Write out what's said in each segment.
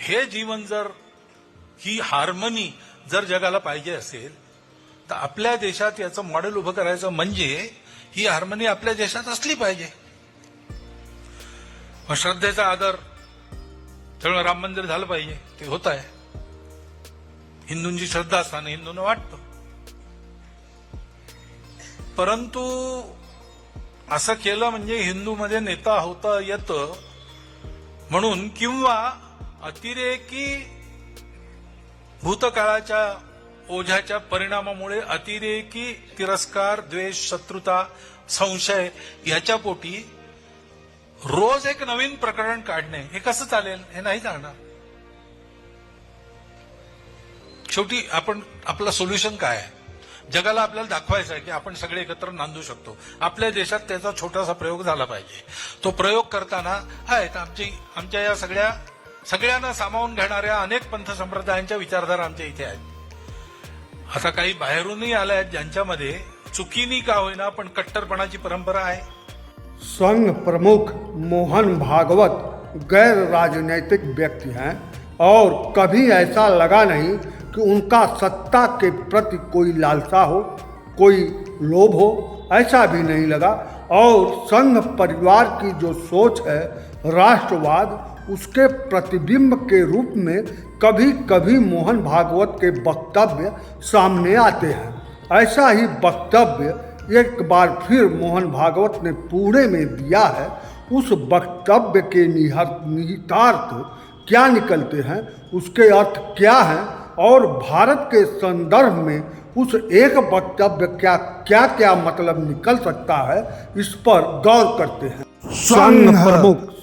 हे जीवन जर ही हार्मनी जर जगाला पाहिजे असेल तर आपल्या देशात याचं मॉडेल उभं करायचं म्हणजे ही हार्मनी आपल्या देशात असली पाहिजे. श्रद्धेचा आदर त्यामुळे राम मंदिर झालं पाहिजे, ते होत आहे. हिंदूंची श्रद्धा असताना हिंदूंना वाटतं, परंतु असं केलं म्हणजे हिंदूमध्ये नेता होता येतं म्हणून किंवा अतिरेकी भूतकाळाच्या ओझ्याच्या परिणामामुळे अतिरेकी तिरस्कार, द्वेष, शत्रुता, संशय याच्या पोटी रोज एक नवीन प्रकरण काढणे हे कसं चालेल? हे नाही चालणार. शेवटी आपलं सोल्युशन काय आहे? जगाला आपल्याला दाखवायचं आहे की आपण सगळे एकत्र नांदू शकतो. आपल्या देशात त्याचा छोटासा प्रयोग झाला पाहिजे. तो प्रयोग करताना आहेत आमच्या या सगळ्यांना सामावून घेणाऱ्या अनेक पंथ संप्रदायांच्या विचारधारा आमच्या इथे आहेत. आता काही बाहेरूनही आल्या आहेत ज्यांच्यामध्ये चुकीनी का होईना पण कट्टरपणाची परंपरा आहे. संघ प्रमुख मोहन भागवत गैर राजनीतिक व्यक्ति हैं और कभी ऐसा लगा नहीं कि उनका सत्ता के प्रति कोई लालसा हो, कोई लोभ हो, ऐसा भी नहीं लगा. और संघ परिवार की जो सोच है राष्ट्रवाद, उसके प्रतिबिंब के रूप में कभी कभी मोहन भागवत के वक्तव्य सामने आते हैं. ऐसा ही वक्तव्य एक बार फिर मोहन भागवत ने पुणे में दिया है. उस वक्तव्य के निहितार्थ क्या निकलते हैं, उसके अर्थ क्या हैं और भारत के संदर्भ में उस एक वक्तव्य क्या क्या मतलब निकल सकता है, इस पर गौर करते हैं.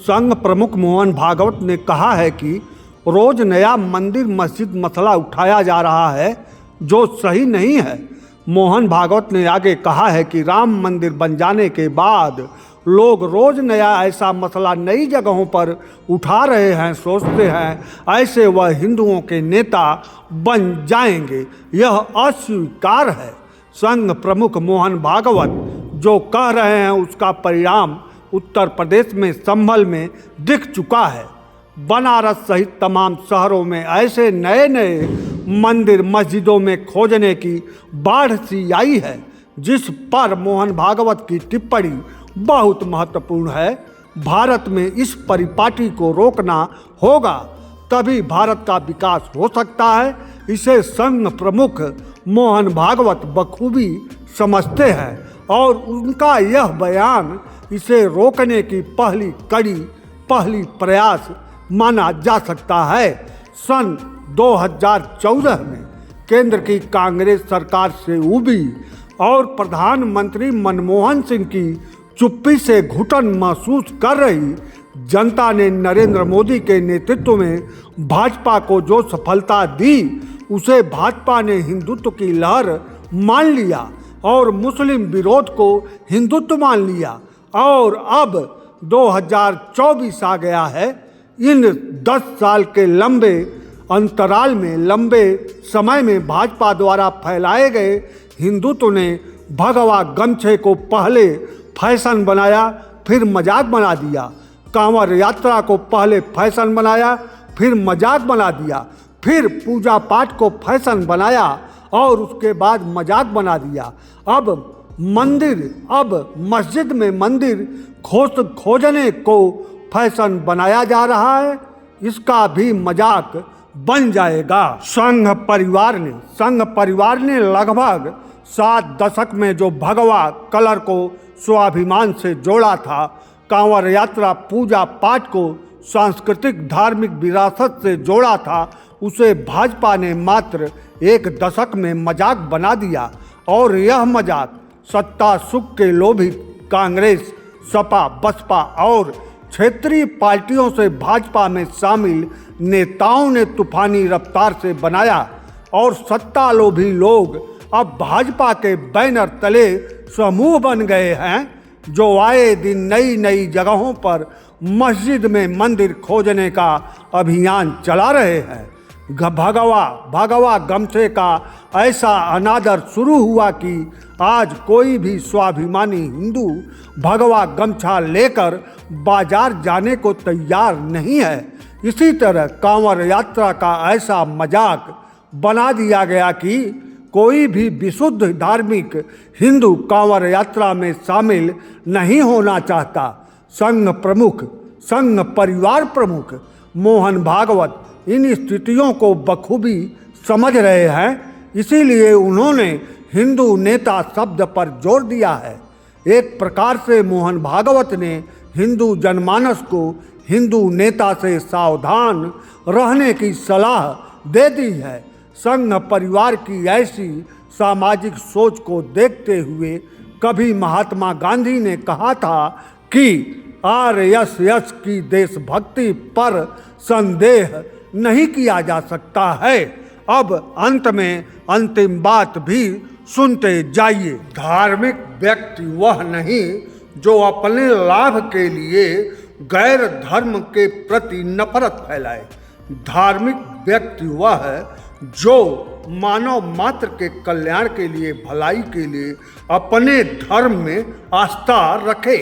संघ प्रमुख मोहन भागवत ने कहा है कि रोज नया मंदिर मस्जिद मसला उठाया जा रहा है जो सही नहीं है. मोहन भागवत ने आगे कहा है कि राम मंदिर बन जाने के बाद लोग रोज नया ऐसा मसला नई जगहों पर उठा रहे हैं, सोचते हैं ऐसे वह हिंदुओं के नेता बन जाएंगे. यह अस्वीकार है. संघ प्रमुख मोहन भागवत जो कह रहे हैं उसका परिणाम उत्तर प्रदेश में संभल में दिख चुका है. बनारस सहित तमाम शहरों में ऐसे नए नए मंदिर मस्जिदों में खोजने की बाढ़ सी आई है, जिस पर मोहन भागवत की टिप्पणी बहुत महत्वपूर्ण है. भारत में इस परिपाटी को रोकना होगा, तभी भारत का विकास हो सकता है. इसे संघ प्रमुख मोहन भागवत बखूबी समझते हैं और उनका यह बयान इसे रोकने की पहली प्रयास माना जा सकता है. सन 2014 में केंद्र की कांग्रेस सरकार से उबी और प्रधानमंत्री मनमोहन सिंह की चुप्पी से घुटन महसूस कर रही जनता ने नरेंद्र मोदी के नेतृत्व में भाजपा को जो सफलता दी, उसे भाजपा ने हिंदुत्व की लहर मान लिया और मुस्लिम विरोध को हिंदुत्व मान लिया. और अब 2024 आ गया है. इन 10 साल के लंबे अंतराल में, लंबे समय में भाजपा द्वारा फैलाए गए हिंदुत्व ने भगवा गमछे को पहले फैशन बनाया, फिर मजाक बना दिया. कांवर यात्रा को पहले फैशन बनाया, फिर मजाक बना दिया, फिर पूजा पाठ को फैशन बनाया और उसके बाद मजाक बना दिया. अब मस्जिद में मंदिर खोजने को फैशन बनाया जा रहा है. इसका भी मजाक बन जाएगा. संघ परिवार ने लगभग 7 दशक में जो भगवा कलर को स्वाभिमान से जोड़ा था, कांवर यात्रा पूजा पाठ को सांस्कृतिक धार्मिक विरासत से जोड़ा था, उसे भाजपा ने मात्र 1 दशक में मजाक बना दिया. और यह मजाक सत्ता सुख के लोभी कांग्रेस, सपा, बसपा और क्षेत्रीय पार्टियों से भाजपा में शामिल नेताओं ने तूफानी रफ्तार से बनाया. और सत्ता लोभी लोग अब भाजपा के बैनर तले समूह बन गए हैं जो आए दिन नई जगहों पर मस्जिद में मंदिर खोजने का अभियान चला रहे हैं. भगवा गमछे का ऐसा अनादर शुरू हुआ कि आज कोई भी स्वाभिमानी हिंदू भगवा गमछा लेकर बाजार जाने को तैयार नहीं है. इसी तरह कांवड़ यात्रा का ऐसा मजाक बना दिया गया कि कोई भी विशुद्ध धार्मिक हिंदू कांवड़ यात्रा में शामिल नहीं होना चाहता। संघ परिवार प्रमुख मोहन भागवत इन स्थितियों को बखूबी समझ रहे हैं, इसीलिए उन्होंने हिंदू नेता शब्द पर जोर दिया है। एक प्रकार से मोहन भागवत ने हिंदू जनमानस को हिंदू नेता से सावधान रहने की सलाह दे दी है। संघ परिवार की ऐसी सामाजिक सोच को देखते हुए कभी महात्मा गांधी ने कहा था कि आरएसएस की देशभक्ति पर संदेह नहीं किया जा सकता है। अब अंत में अंतिम बात भी सुनते जाइए। धार्मिक व्यक्ति वह नहीं जो अपने लाभ के लिए गैर धर्म के प्रति नफरत फैलाए। धार्मिक व्यक्ति वह है जो मानव मात्र के कल्याण के लिए, भलाई के लिए अपने धर्म में आस्था रखे।